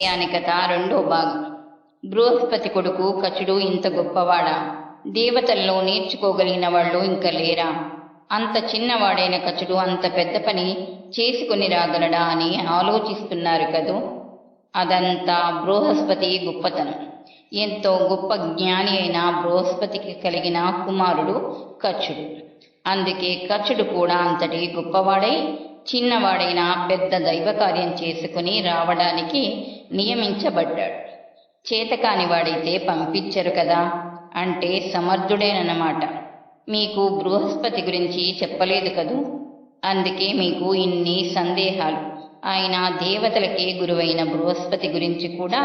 అని కథ రెండో భాగం. బృహస్పతి కొడుకు కచుడు ఇంత గొప్పవాడా? దేవతల్లో నేర్చుకోగలిగిన వాళ్ళు ఇంక లేరా? అంత చిన్నవాడైన కచుడు అంత పెద్ద పని చేసుకుని రాగలడా అని ఆలోచిస్తున్నారు కదూ. అదంతా బృహస్పతి గొప్పతనం. ఎంతో గొప్ప జ్ఞాని అయిన బృహస్పతికి కలిగిన కుమారుడు కచుడు. అందుకే కచుడు కూడా అంతటి గొప్పవాడై చిన్నవాడైన పెద్ద దైవకార్యం చేసుకుని రావడానికి నియమించబడ్డాడు. చేతకాని వాడైతే పంపించరు కదా, అంటే సమర్థుడేనన్నమాట. మీకు బృహస్పతి గురించి చెప్పలేదు కదూ, అందుకే మీకు ఇన్ని సందేహాలు. ఆయన దేవతలకే గురువైన బృహస్పతి గురించి కూడా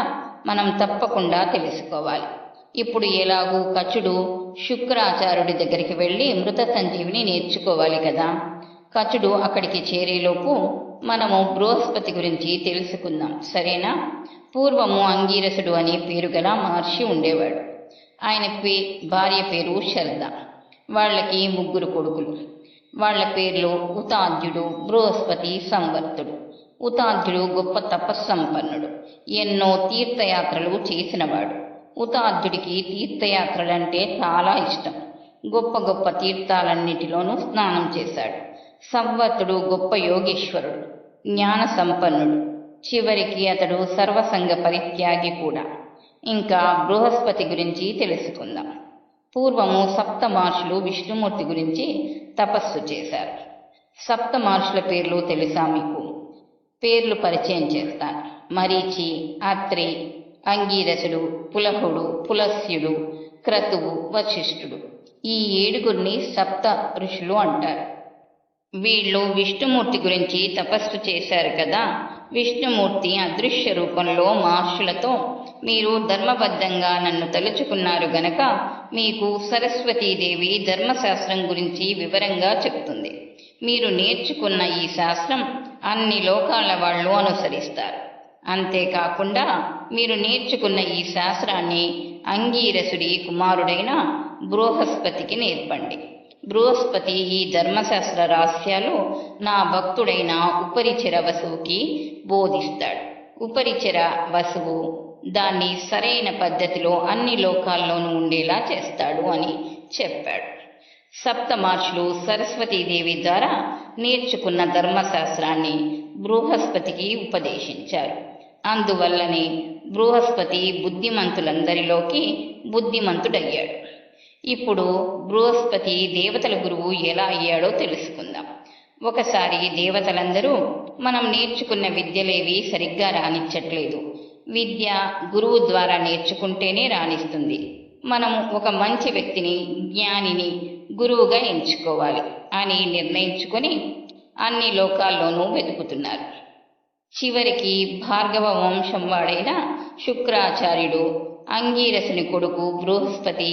మనం తప్పకుండా తెలుసుకోవాలి. ఇప్పుడు ఎలాగూ కచుడు శుక్రాచార్యుడి దగ్గరికి వెళ్ళి మృత సంజీవిని నేర్చుకోవాలి కదా. కచుడు అక్కడికి చేరేలోపు మనము బృహస్పతి గురించి తెలుసుకుందాం, సరేనా? పూర్వము అంగీరసుడు అనే పేరు గల మహర్షి ఉండేవాడు. ఆయన భార్య పేరు శరద. వాళ్ళకి 3 కొడుకులు. వాళ్ళ పేర్లు ఉతాద్యుడు, బృహస్పతి, సంవర్తుడు. ఉతాద్యుడు గొప్ప తపస్సంపన్నుడు, ఎన్నో తీర్థయాత్రలు చేసినవాడు. ఉతాద్యుడికి తీర్థయాత్రలంటే చాలా ఇష్టం. గొప్ప గొప్ప తీర్థాలన్నిటిలోనూ స్నానం చేశాడు. సంవర్తుడు గొప్ప యోగేశ్వరుడు, జ్ఞాన సంపన్నుడు. చివరికి అతడు సర్వసంగ పరిత్యాగి కూడా. ఇంకా బృహస్పతి గురించి తెలుసుకుందాం. పూర్వము సప్త మహర్షులు విష్ణుమూర్తి గురించి తపస్సు చేశారు. సప్త మహర్షుల పేర్లు తెలుసా మీకు? పేర్లు పరిచయం చేస్తాను. మరీచి, అత్రి, అంగీరసుడు, పులహుడు, పులస్యుడు, క్రతువు, వశిష్ఠుడు. ఈ 7 సప్త ఋషులు అంటారు. వీళ్ళు విష్ణుమూర్తి గురించి తపస్సు చేశారు కదా. విష్ణుమూర్తి అదృశ్య రూపంలో మహర్షులతో, మీరు ధర్మబద్ధంగా నన్ను తలుచుకున్నారు గనక మీకు సరస్వతీదేవి ధర్మశాస్త్రం గురించి వివరంగా చెప్తుంది. మీరు నేర్చుకున్న ఈ శాస్త్రం అన్ని లోకాల వాళ్ళు అనుసరిస్తారు. అంతేకాకుండా మీరు నేర్చుకున్న ఈ శాస్త్రాన్ని అంగీరసుడి కుమారుడైన బృహస్పతికి నేర్పండి. బృహస్పతి ఈ ధర్మశాస్త్ర రహస్యాలు నా భక్తుడైన ఉపరిచర వసువుకి బోధిస్తాడు. ఉపరిచర వసువు దాన్ని సరైన పద్ధతిలో అన్ని లోకాల్లోనూ ఉండేలా చేస్తాడు అని చెప్పాడు. సప్త మహర్షులు సరస్వతీదేవి ద్వారా నేర్చుకున్న ధర్మశాస్త్రాన్ని బృహస్పతికి ఉపదేశించారు. అందువల్లనే బృహస్పతి బుద్ధిమంతులందరిలోకి బుద్ధిమంతుడయ్యాడు. ఇప్పుడు బృహస్పతి దేవతల గురువు ఎలా అయ్యాడో తెలుసుకుందాం. ఒకసారి దేవతలందరూ మనం నేర్చుకున్న విద్యలేవి సరిగ్గా రాణించట్లేదు, విద్య గురువు ద్వారా నేర్చుకుంటేనే రాణిస్తుంది, మనము ఒక మంచి వ్యక్తిని, జ్ఞానిని గురువుగా ఎంచుకోవాలి అని నిర్ణయించుకొని అన్ని లోకాల్లోనూ వెతుకుతున్నారు. చివరికి భార్గవ వంశం వాడైన శుక్రాచార్యుడు, అంగీరసుని కొడుకు బృహస్పతి,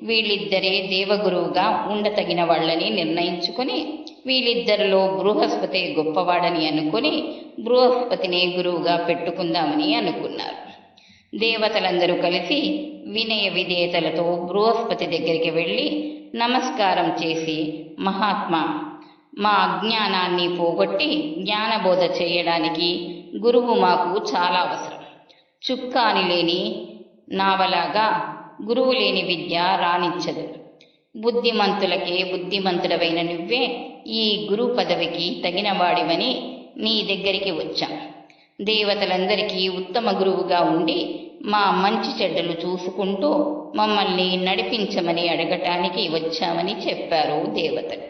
వీళ్ళిద్దరే దేవగురువుగా ఉండతగిన వాళ్ళని నిర్ణయించుకొని, వీళ్ళిద్దరిలో బృహస్పతి గొప్పవాడని అనుకొని బృహస్పతిని గురువుగా పెట్టుకుందామని అనుకున్నారు. దేవతలందరూ కలిసి వినయ విధేయతలతో బృహస్పతి దగ్గరికి వెళ్ళి నమస్కారం చేసి, మహాత్మా, మా అజ్ఞానాన్ని పోగొట్టి జ్ఞానబోధ చేయడానికి గురువు మాకు చాలా అవసరం. చుక్కాని లేని నావలాగా గురువు లేని విద్య రాణించదు. బుద్ధిమంతులకే బుద్ధిమంతుడవైన నువ్వే ఈ గురు పదవికి తగినవాడివని నీ దగ్గరికి వచ్చాం. దేవతలందరికీ ఉత్తమ గురువుగా ఉండి మా మంచి చెడ్డలు చూసుకుంటూ మమ్మల్ని నడిపించమని అడగటానికి వచ్చామని చెప్పారు దేవతలు.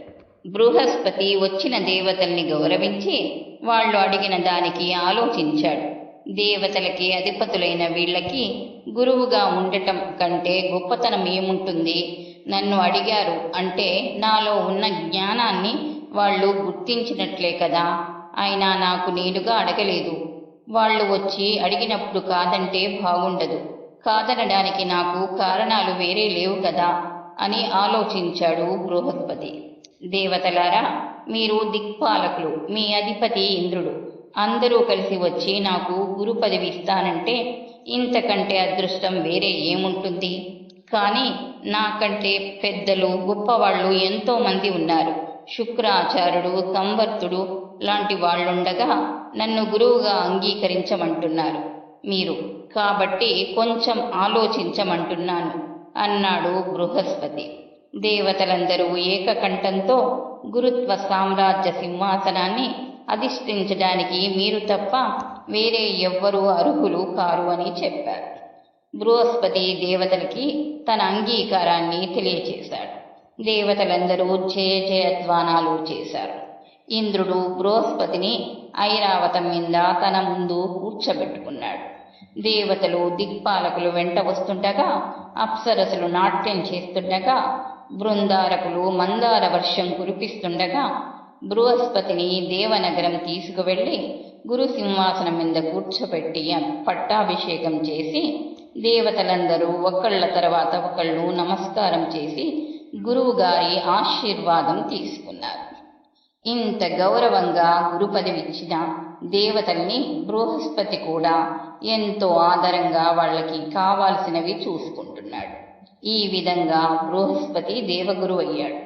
బృహస్పతి వచ్చిన దేవతల్ని గౌరవించి వాళ్ళు అడిగిన దానికి ఆలోచించాడు. దేవతలకి అధిపతులైన వీళ్ళకి గురువుగా ఉండటం కంటే గొప్పతనం ఏముంటుంది? నన్ను అడిగారు అంటే నాలో ఉన్న జ్ఞానాన్ని వాళ్ళు గుర్తించినట్లే కదా. అయినా నాకు నేనుగా అడగలేదు, వాళ్ళు వచ్చి అడిగినప్పుడు కాదంటే బాగుండదు, కాదనడానికి నాకు కారణాలు వేరే లేవు కదా అని ఆలోచించాడు బృహస్పతి. దేవతలారా, మీరు దిక్పాలకులు, మీ అధిపతి ఇంద్రుడు, అందరూ కలిసి వచ్చి నాకు గురు పదవి ఇస్తానంటే ఇంతకంటే అదృష్టం వేరే ఏముంటుంది? కానీ నాకంటే పెద్దలు, గొప్పవాళ్ళు ఎంతోమంది ఉన్నారు. శుక్రాచార్యుడు, సంవర్తుడు లాంటి వాళ్ళుండగా నన్ను గురువుగా అంగీకరించమంటున్నారు. మీరు, కాబట్టి కొంచెం ఆలోచించమంటున్నాను అన్నాడు బృహస్పతి. దేవతలందరూ ఏకకంఠంతో గురుత్వ సామ్రాజ్య సింహాసనాన్ని అధిష్ఠించడానికి మీరు తప్ప వేరే ఎవ్వరూ అర్హులు కారు అని చెప్పారు. బృహస్పతి దేవతలకి తన అంగీకారాన్ని తెలియచేశాడు. దేవతలందరూ జయ జయధ్వానాలు చేశారు. ఇంద్రుడు బృహస్పతిని ఐరావతం మీద తన ముందు కూర్చోబెట్టుకున్నాడు. దేవతలు దిక్పాలకులు వెంట వస్తుండగా, అప్సరసులు నాట్యం చేస్తుండగా, బృందారకులు మందార వర్షం కురిపిస్తుండగా బృహస్పతిని దేవనగరం తీసుకువెళ్ళి గురు సింహాసనం మీద కూర్చోబెట్టి పట్టాభిషేకం చేసి దేవతలందరూ ఒకళ్ళ తర్వాత ఒకళ్ళు నమస్కారం చేసి గురువుగారి ఆశీర్వాదం తీసుకున్నారు. ఇంత గౌరవంగా గురు పదవిచ్చిన దేవతల్ని బృహస్పతి కూడా ఎంతో ఆదరంగా వాళ్ళకి కావాల్సినవి చూసుకుంటున్నాడు. ఈ విధంగా బృహస్పతి దేవగురు అయ్యాడు.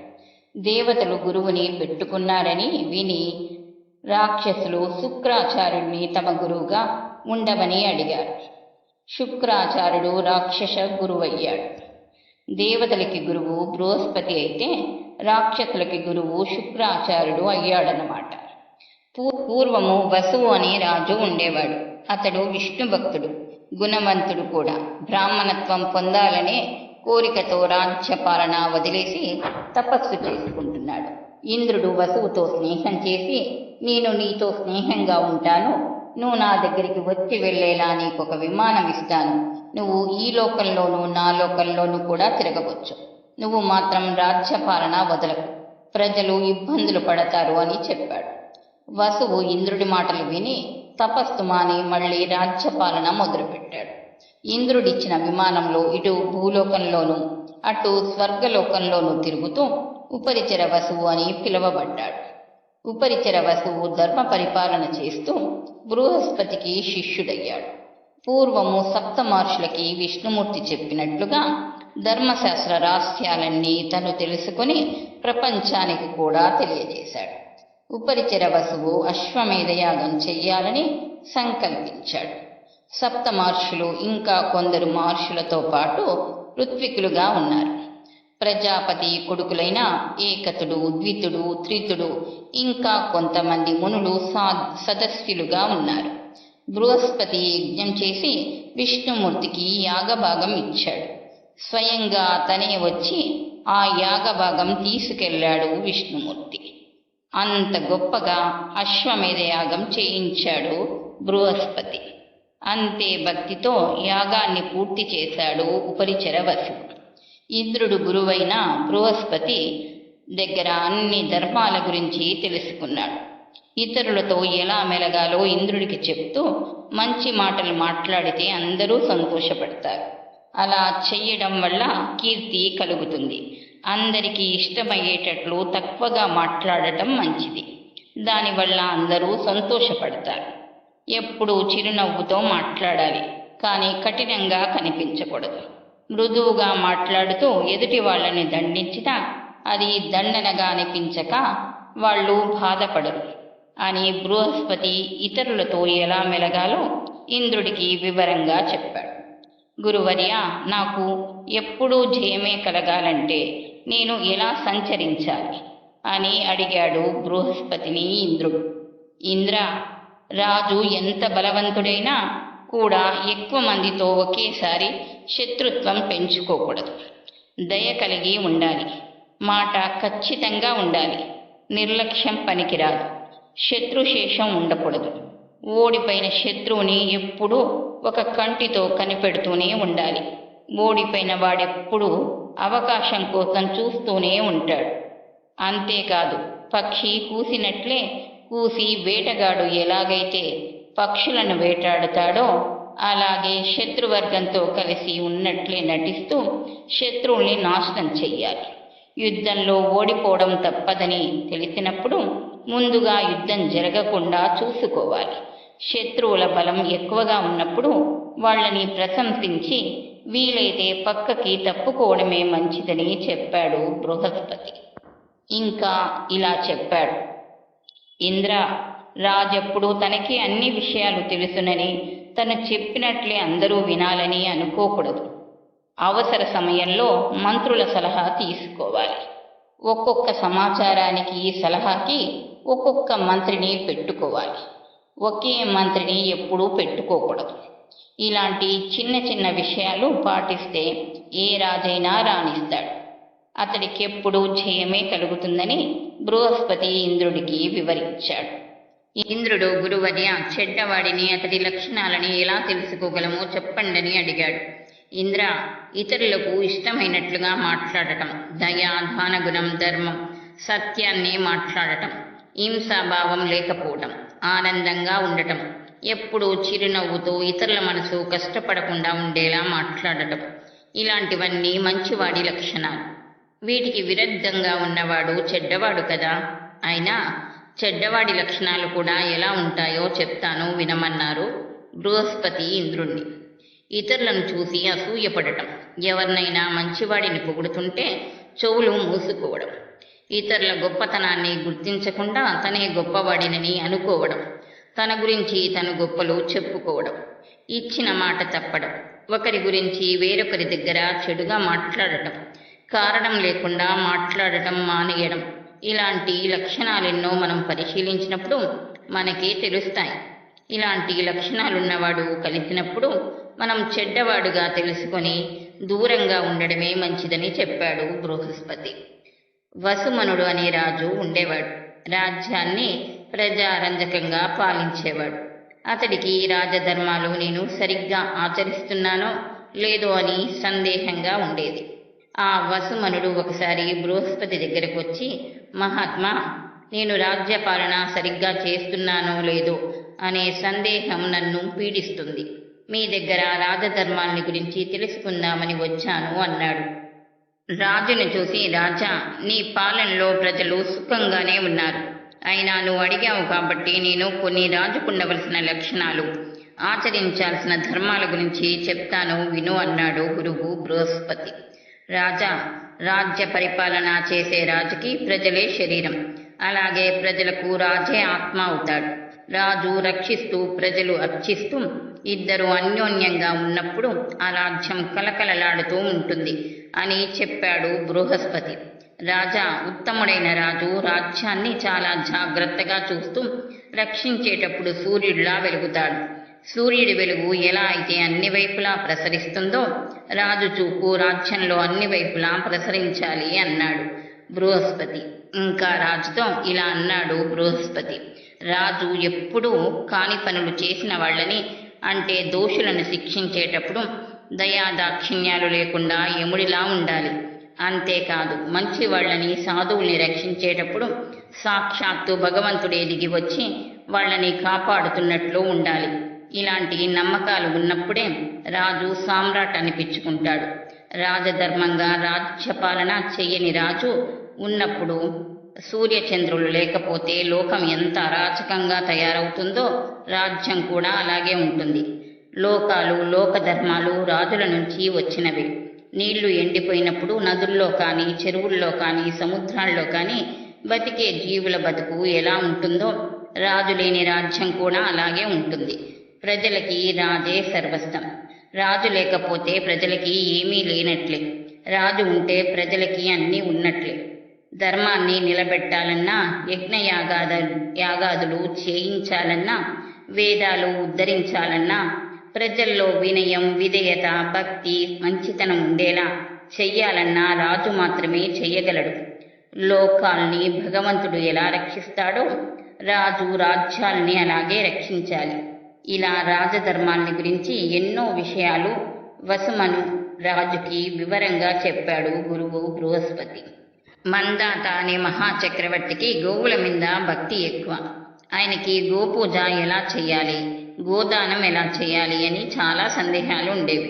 దేవతలు గురువుని పెట్టుకున్నారని విని రాక్షసులు శుక్రాచార్యుడిని తమ గురువుగా ఉండమని అడిగారు. శుక్రాచార్యుడు రాక్షస గురువయ్యాడు. దేవతలకి గురువు బృహస్పతి అయితే రాక్షసులకి గురువు శుక్రాచార్యుడు అయ్యాడనమాట. పూర్వము వసువు అనే రాజు ఉండేవాడు. అతడు విష్ణు భక్తుడు, గుణవంతుడు కూడా. బ్రాహ్మణత్వం పొందాలనే కోరికతో రాజ్య పాలన వదిలేసి తపస్సు చేసుకుంటున్నాడు. ఇంద్రుడు వసువుతో స్నేహం చేసి, నేను నీతో స్నేహంగా ఉంటాను, నువ్వు నా దగ్గరికి వచ్చి వెళ్ళేలా నీకొక విమానం ఇస్తాను, నువ్వు ఈ లోకంలోనూ నా లోకంలోనూ కూడా తిరగవచ్చు, నువ్వు మాత్రం రాజ్యపాలన వదలకు, ప్రజలు ఇబ్బందులు పడతారు అని చెప్పాడు. వసువు ఇంద్రుడి మాటలు విని తపస్సు మాని మళ్ళీ రాజ్యపాలన మొదలుపెట్టాడు. ఇంద్రుడిచ్చిన విమానంలో ఇటు భూలోకంలోనూ అటు స్వర్గలోకంలోనూ తిరుగుతూ ఉపరిచర వసువు అని పిలువబడ్డాడు. ఉపరిచర వసువు ధర్మ పరిపాలన చేస్తూ బృహస్పతికి శిష్యుడయ్యాడు. పూర్వము సప్త మహర్షులకి విష్ణుమూర్తి చెప్పినట్లుగా ధర్మశాస్త్ర రహస్యాలన్నీ తను తెలుసుకుని ప్రపంచానికి కూడా తెలియజేశాడు. ఉపరిచర వసువు అశ్వమేధ యాగం చెయ్యాలని సంకల్పించాడు. సప్త మహర్షులు ఇంకా కొందరు మహర్షులతో పాటు ఋత్వికులుగా ఉన్నారు. ప్రజాపతి కొడుకులైన ఏకతుడు, ద్వితుడు, త్రితుడు, ఇంకా కొంతమంది మునులు సదస్యులుగా ఉన్నారు. బృహస్పతి యజ్ఞం చేసి విష్ణుమూర్తికి యాగభాగం ఇచ్చాడు. స్వయంగా తనే వచ్చి ఆ యాగభాగం తీసుకెళ్లాడు విష్ణుమూర్తి. అంత గొప్పగా అశ్వమేధ యాగం చేయించాడు బృహస్పతి. అంతే భక్తితో యాగాన్ని పూర్తి చేశాడు ఉపరిచర వసువు. ఇంద్రుడు గురువైన బృహస్పతి దగ్గర అన్ని ధర్మాల గురించి తెలుసుకున్నాడు. ఇతరులతో ఎలా మెలగాలో ఇంద్రుడికి చెప్తూ మంచి మాటలు మాట్లాడితే అందరూ సంతోషపడతారు. అలా చెయ్యడం వల్ల కీర్తి కలుగుతుంది. అందరికీ ఇష్టమయ్యేటట్లు తక్కువగా మాట్లాడటం మంచిది. దానివల్ల అందరూ సంతోషపడతారు. ఎప్పుడూ చిరునవ్వుతో మాట్లాడాలి, కానీ కఠినంగా కనిపించకూడదు. మృదువుగా మాట్లాడుతూ ఎదుటి వాళ్ళని దండించినా అది దండనగా అనిపించక వాళ్ళు బాధపడరు అని బృహస్పతి ఇతరులతో ఎలా మెలగాలో ఇంద్రుడికి వివరంగా చెప్పాడు. గురువర్య, నాకు ఎప్పుడూ జయమే కలగాలంటే నేను ఎలా సంచరించాలి అని అడిగాడు బృహస్పతిని ఇంద్రుడు. ఇంద్ర, రాజు ఎంత బలవంతుడైనా కూడా ఎక్కువ మందితో ఒకేసారి శత్రుత్వం పెంచుకోకూడదు. దయ కలిగి ఉండాలి. మాట ఖచ్చితంగా ఉండాలి. నిర్లక్ష్యం పనికిరాదు. శత్రుశేషం ఉండకూడదు. ఓడిపోయిన శత్రువుని ఎప్పుడూ ఒక కంటితో కనిపెడుతూనే ఉండాలి. ఓడిపోయిన వాడెప్పుడూ అవకాశం కోసం చూస్తూనే ఉంటాడు. అంతేకాదు, పక్షి కూసినట్లే కూసి వేటగాడు ఎలాగైతే పక్షులను వేటాడుతాడో అలాగే శత్రువర్గంతో కలిసి ఉన్నట్లే నటిస్తూ శత్రువుల్ని నాశనం చెయ్యాలి. యుద్ధంలో ఓడిపోవడం తప్పదని తెలిసినప్పుడు ముందుగా యుద్ధం జరగకుండా చూసుకోవాలి. శత్రువుల బలం ఎక్కువగా ఉన్నప్పుడు వాళ్ళని ప్రశంసించి వీలైతే పక్కకి తప్పుకోవడమే మంచిదని చెప్పాడు బృహస్పతి. ఇంకా ఇలా చెప్పాడు. ఇంద్ర, రాజెప్పుడు తనకి అన్ని విషయాలు తెలుసునని తను చెప్పినట్లే అందరూ వినాలని అనుకోకూడదు. అవసర సమయంలో మంత్రుల సలహా తీసుకోవాలి. ఒక్కొక్క సమాచారానికి సలహాకి ఒక్కొక్క మంత్రిని పెట్టుకోవాలి. ఒకే మంత్రిని ఎప్పుడూ పెట్టుకోకూడదు. ఇలాంటి చిన్న చిన్న విషయాలు పాటిస్తే ఏ రాజైనా రాణిస్తాడు. అతడికెప్పుడూ జయమే కలుగుతుందని బృహస్పతి ఇంద్రుడికి వివరించాడు. ఇంద్రుడు గురువర్య, చెడ్డవాడిని అతడి లక్షణాలని ఎలా తెలుసుకోగలమో చెప్పండని అడిగాడు. ఇంద్ర, ఇతరులకు ఇష్టమైనట్లుగా మాట్లాడటం, దయ, దానగుణం, ధర్మం, సత్యాన్ని మాట్లాడటం, హింసాభావం లేకపోవటం, ఆనందంగా ఉండటం, ఎప్పుడూ చిరునవ్వుతో ఇతరుల మనసు కష్టపడకుండా ఉండేలా మాట్లాడటం, ఇలాంటివన్నీ మంచివాడి లక్షణాలు. వీటికి విరుద్ధంగా ఉన్నవాడు చెడ్డవాడు కదా. అయినా చెడ్డవాడి లక్షణాలు కూడా ఎలా ఉంటాయో చెప్తాను వినమన్నారు బృహస్పతి ఇంద్రుణ్ణి. ఇతరులను చూసి అసూయపడటం, ఎవరినైనా మంచివాడిని పొగుడుతుంటే చెవులు మూసుకోవడం, ఇతరుల గొప్పతనాన్ని గుర్తించకుండా తనే గొప్పవాడినని అనుకోవడం, తన గురించి తను గొప్పలు చెప్పుకోవడం, ఇచ్చిన మాట తప్పడం, ఒకరి గురించి వేరొకరి దగ్గర చెడుగా మాట్లాడటం, కారణం లేకుండా మాట్లాడటం మానేయడం, ఇలాంటి లక్షణాలెన్నో మనం పరిశీలించినప్పుడు మనకే తెలుస్తాయి. ఇలాంటి లక్షణాలున్నవాడు కలిసినప్పుడు మనం చెడ్డవాడుగా తెలుసుకొని దూరంగా ఉండడమే మంచిదని చెప్పాడు బృహస్పతి. వసుమనుడు అనే రాజు ఉండేవాడు. రాజ్యాన్ని ప్రజారంజకంగా పాలించేవాడు. అతడికి రాజధర్మాలు నేను సరిగ్గా ఆచరిస్తున్నానో లేదో అని సందేహంగా ఉండేది. ఆ వసుమనుడు ఒకసారి బృహస్పతి దగ్గరకు వచ్చి, మహాత్మా, నేను రాజ్యపాలన సరిగ్గా చేస్తున్నానో లేదో అనే సందేహం నన్ను పీడిస్తుంది. మీ దగ్గర రాజధర్మాల్ని గురించి తెలుసుకుందామని వచ్చాను అన్నాడు. రాజును చూసి, రాజా, నీ పాలనలో ప్రజలు సుఖంగానే ఉన్నారు. అయినా నువ్వు అడిగావు కాబట్టి నేను కొన్ని రాజుకుండవలసిన లక్షణాలు, ఆచరించాల్సిన ధర్మాల గురించి చెప్తాను విను అన్నాడు గురువు బృహస్పతి. రాజా, రాజ్య పరిపాలన చేసే రాజుకి ప్రజలే శరీరం. అలాగే ప్రజలకు రాజే ఆత్మ అవుతాడు. రాజు రక్షిస్తూ ప్రజలు అర్చిస్తూ ఇద్దరు అన్యోన్యంగా ఉన్నప్పుడు ఆ రాజ్యం కలకలలాడుతూ ఉంటుంది అని చెప్పాడు బృహస్పతి. రాజా, ఉత్తముడైన రాజు రాజ్యాన్ని చాలా జాగ్రత్తగా చూస్తూ రక్షించేటప్పుడు సూర్యుడిలా వెలుగుతాడు. సూర్యుడి వెలుగు ఎలా అయితే అన్ని వైపులా ప్రసరిస్తుందో రాజు చూపు రాజ్యంలో అన్ని వైపులా ప్రసరించాలి అన్నాడు బృహస్పతి. ఇంకా రాజుతో ఇలా అన్నాడు బృహస్పతి, రాజు ఎప్పుడూ కాని పనులు చేసిన వాళ్ళని, అంటే దోషులను శిక్షించేటప్పుడు దయాదాక్షిణ్యాలు లేకుండా యముడిలా ఉండాలి. అంతేకాదు, మంచి వాళ్ళని, సాధువుల్ని రక్షించేటప్పుడు సాక్షాత్తు భగవంతుడే దిగి వచ్చి వాళ్ళని కాపాడుతున్నట్లు ఉండాలి. ఇలాంటి నమ్మకాలు ఉన్నప్పుడే రాజు సామ్రాట్ అనిపించుకుంటాడు. రాజధర్మంగా రాజ్యపాలన చెయ్యని రాజు ఉన్నప్పుడు సూర్యచంద్రులు లేకపోతే లోకం ఎంత అరాచకంగా తయారవుతుందో రాజ్యం కూడా అలాగే ఉంటుంది. లోకాలు, లోకధర్మాలు రాజుల నుంచి వచ్చినవి. నీళ్లు ఎండిపోయినప్పుడు నదుల్లో కానీ, చెరువుల్లో కానీ, సముద్రాల్లో కానీ బతికే జీవుల బతుకు ఎలా ఉంటుందో రాజు లేని రాజ్యం కూడా అలాగే ఉంటుంది. ప్రజలకి రాజే సర్వస్వం. రాజు లేకపోతే ప్రజలకి ఏమీ లేనట్లే. రాజు ఉంటే ప్రజలకి అన్నీ ఉన్నట్లే. ధర్మాన్ని నిలబెట్టాలన్నా, యాగాదులు చేయించాలన్నా, వేదాలు ఉద్ధరించాలన్నా, ప్రజల్లో వినయం, విధేయత, భక్తి, మంచితనం ఉండేలా చెయ్యాలన్నా రాజు మాత్రమే చెయ్యగలడు. లోకాల్ని భగవంతుడు ఎలా రక్షిస్తాడో రాజు రాజ్యాల్ని అలాగే రక్షించాలి. ఇలా రాజధర్మాల్ని గురించి ఎన్నో విషయాలు వసుమను రాజుకి వివరంగా చెప్పాడు గురువు బృహస్పతి. మందాత అనే మహాచక్రవర్తికి గోవుల మీద భక్తి ఎక్కువ. ఆయనకి గోపూజ ఎలా చెయ్యాలి, గోదానం ఎలా చేయాలి అని చాలా సందేహాలు ఉండేవి.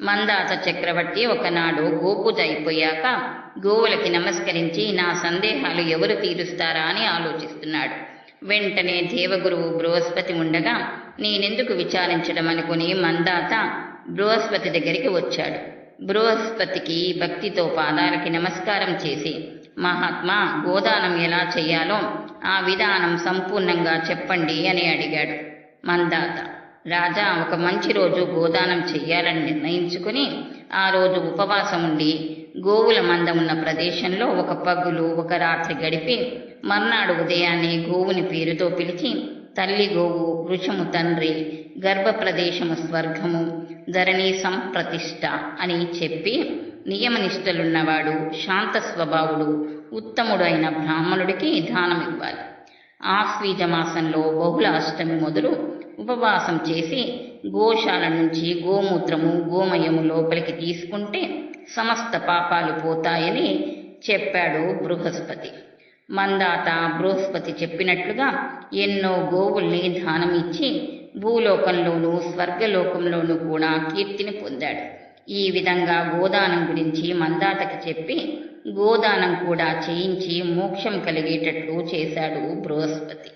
మందాత చక్రవర్తి ఒకనాడు గోపూజ అయిపోయాక గోవులకి నమస్కరించి నా సందేహాలు ఎవరు తీరుస్తారా అని ఆలోచిస్తున్నాడు. వెంటనే దేవగురువు బృహస్పతి ఉండగా నేనెందుకు విచారించడం అనుకుని మందాత బృహస్పతి దగ్గరికి వచ్చాడు. బృహస్పతికి భక్తితో పాదాలకి నమస్కారం చేసి, మహాత్మా, గోదానం ఎలా చెయ్యాలో ఆ విధానం సంపూర్ణంగా చెప్పండి అని అడిగాడు. మందాత, రాజా, ఒక మంచి రోజు గోదానం చెయ్యాలని నిర్ణయించుకుని ఆ రోజు ఉపవాసం ఉండి గోవుల మంద ఉన్న ప్రదేశంలో ఒక పగులు ఒక రాత్రి గడిపి మర్నాడు ఉదయాన్నే గోవుని పేరుతో పిలిచి తల్లి గోవు, వృషము తండ్రి, గర్భ ప్రదేశము స్వర్గము, ధరణి సంప్రతిష్ఠ అని చెప్పి నియమనిష్టలున్నవాడు, శాంత స్వభావుడు, ఉత్తముడు అయిన బ్రాహ్మణుడికి దానం ఇవ్వాలి. ఆశ్వీజ మాసంలో బహుళ అష్టమి మొదలు ఉపవాసం చేసి గోశాల నుంచి గోమూత్రము గోమయము లోపలికి తీసుకుంటే సమస్త పాపాలు పోతాయని చెప్పాడు బృహస్పతి. మందాత బృహస్పతి చెప్పినట్లుగా ఎన్నో గోవుల్ని దానమిచ్చి భూలోకంలోనూ స్వర్గలోకంలోనూ కూడా కీర్తిని పొందాడు. ఈ విధంగా గోదానం గురించి మందాతకి చెప్పి గోదానం కూడా చేయించి మోక్షం కలిగేటట్లు చేశాడు బృహస్పతి.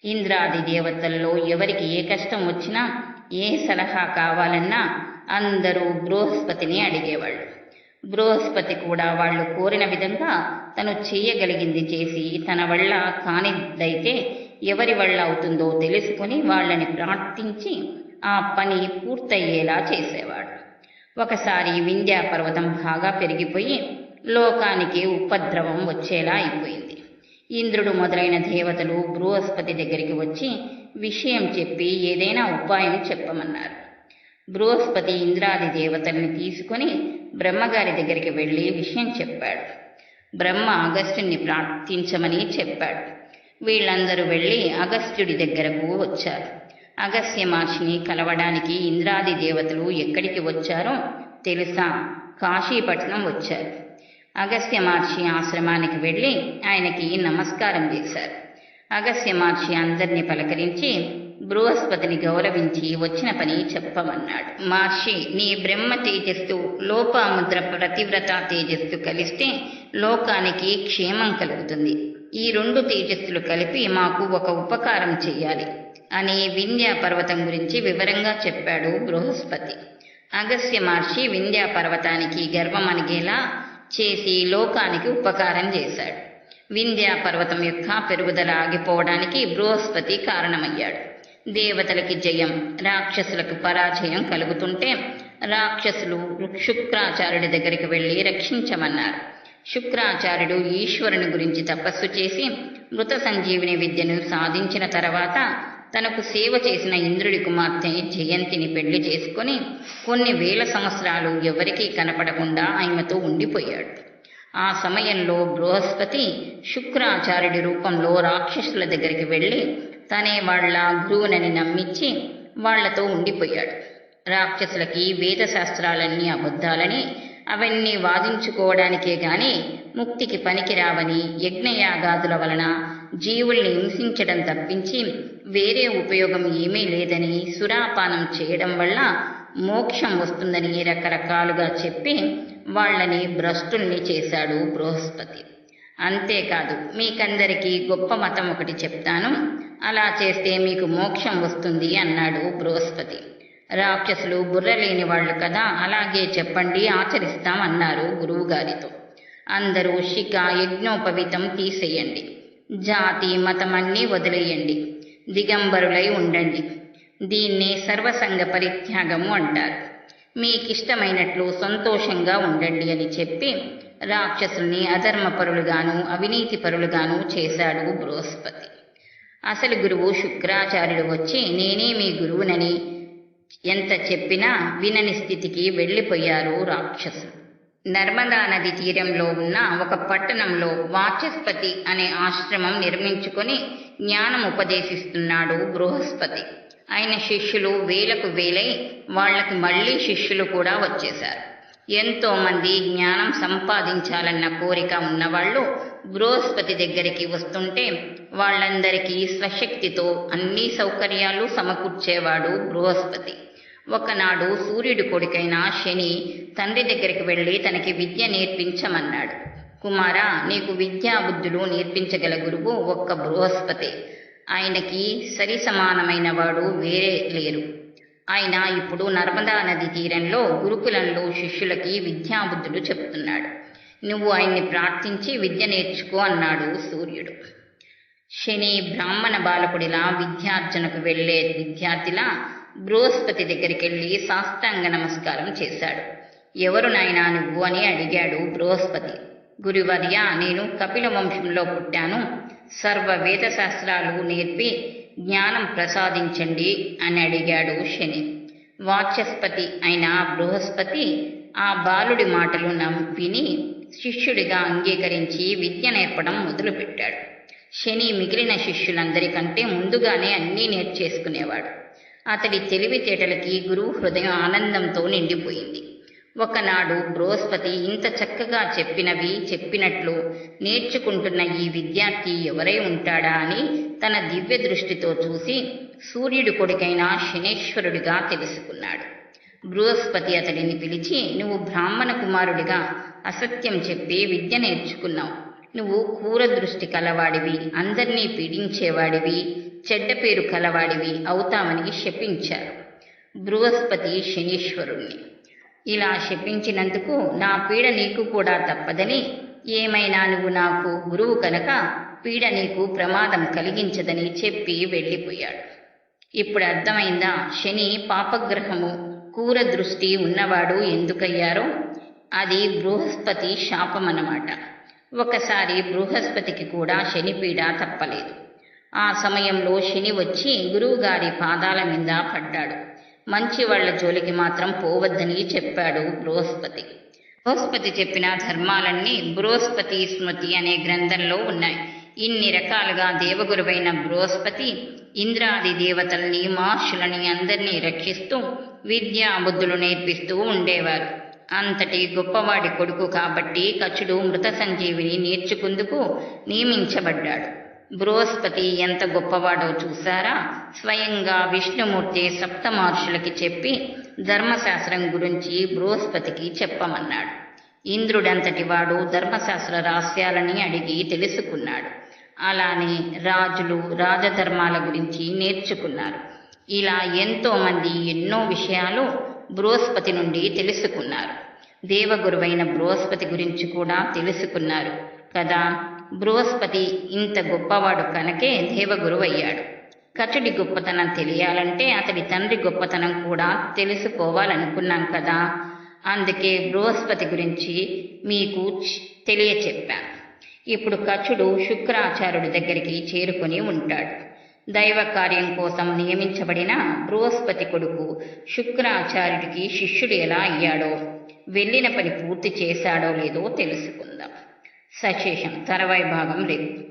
ఇంద్రాది దేవతల్లో ఎవరికి ఏ కష్టం వచ్చినా ఏ సలహా కావాలన్నా అందరూ బృహస్పతిని అడిగేవాళ్ళు. బృహస్పతి కూడా వాళ్ళు కోరిన విధంగా తను చేయగలిగింది చేసి తన వల్ల కానిదైతే ఎవరి వల్ల అవుతుందో తెలుసుకుని వాళ్ళని ప్రార్థించి ఆ పని పూర్తయ్యేలా చేసేవాడు. ఒకసారి వింధ్యా పర్వతం బాగా పెరిగిపోయి లోకానికి ఉపద్రవం వచ్చేలా అయిపోయింది. ఇంద్రుడు మొదలైన దేవతలు బృహస్పతి దగ్గరికి వచ్చి విషయం చెప్పి ఏదైనా ఉపాయం చెప్పమన్నారు. బృహస్పతి ఇంద్రాది దేవతల్ని తీసుకొని బ్రహ్మగారి దగ్గరికి వెళ్ళి విషయం చెప్పాడు. బ్రహ్మ అగస్త్యుని ప్రార్థించమని చెప్పాడు. వీళ్ళందరూ వెళ్ళి అగస్త్యుడి దగ్గరకు వచ్చారు. అగస్త్య మహర్షిని కలవడానికి ఇంద్రాది దేవతలు ఎక్కడికి వచ్చారో తెలుసా? కాశీపట్నం వచ్చారు. అగస్త్య మహర్షి ఆశ్రమానికి వెళ్ళి ఆయనకి నమస్కారం చేశారు. అగస్త్య మహర్షి అందరినీ పలకరించి బృహస్పతిని గౌరవించి వచ్చిన పని చెప్పమన్నాడు. మహర్షి, నీ బ్రహ్మ తేజస్సు లోపాముద్ర ప్రతివ్రత తేజస్సు కలిస్తే లోకానికి క్షేమం కలుగుతుంది. ఈ రెండు తేజస్సులు కలిపి మాకు ఒక ఉపకారం చెయ్యాలి అని వింధ్యా పర్వతం గురించి వివరంగా చెప్పాడు బృహస్పతి. అగస్త్య మహర్షి వింధ్యా పర్వతానికి గర్వం అణిగేలా చేసి లోకానికి ఉపకారం చేశాడు. వింధ్యా పర్వతం యొక్క పెరుగుదల ఆగిపోవడానికి బృహస్పతి కారణమయ్యాడు. దేవతలకి జయం, రాక్షసులకు పరాజయం కలుగుతుంటే రాక్షసులు శుక్రాచార్యుడి దగ్గరికి వెళ్ళి రక్షించమన్నారు. శుక్రాచార్యుడు ఈశ్వరుని గురించి తపస్సు చేసి మృత సంజీవిని విద్యను సాధించిన తర్వాత తనకు సేవ చేసిన ఇంద్రుడి కుమార్తె జయంతిని పెళ్లి చేసుకుని కొన్ని వేల సంవత్సరాలు ఎవరికీ కనపడకుండా ఆమెతో ఉండిపోయాడు. ఆ సమయంలో బృహస్పతి శుక్రాచార్యుడి రూపంలో రాక్షసుల దగ్గరికి వెళ్ళి తనే వాళ్ల గురువునని నమ్మించి వాళ్లతో ఉండిపోయాడు. రాక్షసులకి వేదశాస్త్రాలన్నీ అబద్ధాలని, అవన్నీ వాదించుకోవడానికే గాని ముక్తికి పనికిరావని, యజ్ఞయాగాదుల వలన జీవుల్ని హింసించడం తప్పించి వేరే ఉపయోగం ఏమీ లేదని, సురాపానం చేయడం వల్ల మోక్షం వస్తుందని రకరకాలుగా చెప్పి వాళ్ళని భ్రష్టుల్ని చేశాడు బృహస్పతి. అంతేకాదు, మీకందరికీ గొప్ప మతం ఒకటి చెప్తాను, అలా చేస్తే మీకు మోక్షం వస్తుంది అన్నాడు బృహస్పతి. రాక్షసులు బుర్రలేని వాళ్ళు కదా, అలాగే చెప్పండి, ఆచరిస్తాం అన్నారు గురువుగారితో. అందరూ శిఖ యజ్ఞోపవీతం తీసేయండి, జాతి మతం అన్నీ వదిలేయండి, దిగంబరులై ఉండండి. దీన్నే సర్వసంగ పరిత్యాగము అంటారు. మీకిష్టమైనట్లు సంతోషంగా ఉండండి అని చెప్పి రాక్షసుల్ని అధర్మపరులుగాను అవినీతిపరులుగాను చేశాడు బృహస్పతి. అసలు గురువు శుక్రాచార్యుడు వచ్చి నేనే మీ గురువునని ఎంత చెప్పినా వినని స్థితికి వెళ్ళిపోయారు రాక్షసులు. నర్మదా నది తీరంలో ఉన్న ఒక పట్టణంలో వాచస్పతి అనే ఆశ్రమం నిర్మించుకొని జ్ఞానం ఉపదేశిస్తున్నాడు బృహస్పతి. ఆయన శిష్యులు వేలకు వేలై వాళ్ళకి మళ్ళీ శిష్యులు కూడా వచ్చేశారు. ఎంతో మంది జ్ఞానం సంపాదించాలన్న కోరిక ఉన్నవాళ్ళు బృహస్పతి దగ్గరికి వస్తుంటే వాళ్ళందరికీ స్వశక్తితో అన్ని సౌకర్యాలు సమకూర్చేవాడు బృహస్పతి. ఒకనాడు సూర్యుడి కొడుకైన శని తండ్రి దగ్గరికి వెళ్ళి తనకి విద్య నేర్పించమన్నాడు. కుమారా, నీకు విద్యా బుద్ధులు నేర్పించగల గురువు ఒక్క బృహస్పతి. ఆయనకి సరి సమానమైన వాడు వేరే లేరు. ఆయన ఇప్పుడు నర్మదా నది తీరంలో గురుకులంలో శిష్యులకి విద్యాబుద్ధులు చెప్తున్నాడు. నువ్వు ఆయన్ని ప్రార్థించి విద్య నేర్చుకో అన్నాడు సూర్యుడు. శని బ్రాహ్మణ బాలకుడిలా విద్యార్జనకు వెళ్లే విద్యార్థిలా బృహస్పతి దగ్గరికి వెళ్ళి సాష్టాంగ నమస్కారం చేశాడు. ఎవరు నాయనా నువ్వు అని అడిగాడు బృహస్పతి. గురువర్య, నేను కపిల వంశంలో పుట్టాను. సర్వ వేద శాస్త్రాలు నేర్పి జ్ఞానం ప్రసాదించండి అని అడిగాడు శని. వాచస్పతి అయిన బృహస్పతి ఆ బాలుడి మాటలు విని శిష్యుడిగా అంగీకరించి విద్య నేర్పడం మొదలుపెట్టాడు. శని మిగిలిన శిష్యులందరికంటే ముందుగానే అన్నీ నేర్చేసుకునేవాడు. అతడి తెలివితేటలకి గురువు హృదయం ఆనందంతో నిండిపోయింది. ఒకనాడు బృహస్పతి ఇంత చక్కగా చెప్పినట్లు నేర్చుకుంటున్న ఈ విద్యార్థి ఎవరై ఉంటాడా అని తన దివ్య దృష్టితో చూసి సూర్యుడి కొడుకైన శనేశ్వరుడిగా తెలుసుకున్నాడు. బృహస్పతి అతడిని పిలిచి, నువ్వు బ్రాహ్మణ కుమారుడిగా అసత్యం చెప్పి విద్య నేర్చుకున్నావు. నువ్వు క్రూర దృష్టి కలవాడివి, అందరినీ పీడించేవాడివి, చెడ్డ పేరు కలవాడివి అవుతామని శపించారు. బృహస్పతి శనీశ్వరుణ్ణి ఇలా శపించినందుకు నా పీడ నీకు కూడా తప్పదని, ఏమైనా నువ్వు నాకు గురువు కనుక పీడ నీకు ప్రమాదం కలిగించదని చెప్పి వెళ్ళిపోయాడు. ఇప్పుడు అర్థమైందా శని పాపగ్రహము, క్రూర దృష్టి ఉన్నవాడు ఎందుకయ్యారో? అది బృహస్పతి శాపమన్నమాట. ఒకసారి బృహస్పతికి కూడా శనిపీడ తప్పలేదు. ఆ సమయంలో శని వచ్చి గురువుగారి పాదాల మీద పడ్డాడు. మంచి వాళ్ల జోలికి మాత్రం పోవద్దని చెప్పాడు బృహస్పతి. బృహస్పతి చెప్పిన ధర్మాలన్నీ బృహస్పతి స్మృతి అనే గ్రంథంలో ఉన్నాయి. ఇన్ని రకాలుగా దేవగురువైన బృహస్పతి ఇంద్రాది దేవతల్ని, మహర్షులని అందరినీ రక్షిస్తూ విద్యా బుద్ధులు నేర్పిస్తూ ఉండేవారు. అంతటి గొప్పవాడి కొడుకు కాబట్టి కచుడు మృత సంజీవిని నేర్చుకుందుకు నియమించబడ్డాడు. బృహస్పతి ఎంత గొప్పవాడో చూసారా? స్వయంగా విష్ణుమూర్తి సప్త మహర్షులకి చెప్పి ధర్మశాస్త్రం గురించి బృహస్పతికి చెప్పమన్నాడు. ఇంద్రుడంతటి వాడు ధర్మశాస్త్ర రహస్యాలని అడిగి తెలుసుకున్నాడు. అలానే రాజులు రాజధర్మాల గురించి నేర్చుకున్నారు. ఇలా ఎంతోమంది ఎన్నో విషయాలు బృహస్పతి నుండి తెలుసుకున్నారు. దేవగురువైన బృహస్పతి గురించి కూడా తెలుసుకున్నారు కదా. బృహస్పతి ఇంత గొప్పవాడు కనుకే దేవగురువయ్యాడు. కచుడి గొప్పతనం తెలియాలంటే అతడి తండ్రి గొప్పతనం కూడా తెలుసుకోవాలనుకున్నాం కదా. అందుకే బృహస్పతి గురించి మీకు తెలియచెప్పాను. ఇప్పుడు కచుడు శుక్రాచార్యుడి దగ్గరికి చేరుకొని ఉంటాడు. దైవ కార్యం కోసం నియమించబడిన బృహస్పతి కొడుకు శుక్రాచార్యుడికి శిష్యుడు ఎలా అయ్యాడో, వెళ్ళిన పని పూర్తి చేశాడో లేదో తెలుసుకుందాం. సశేషం తర్వాయి భాగం రేపు.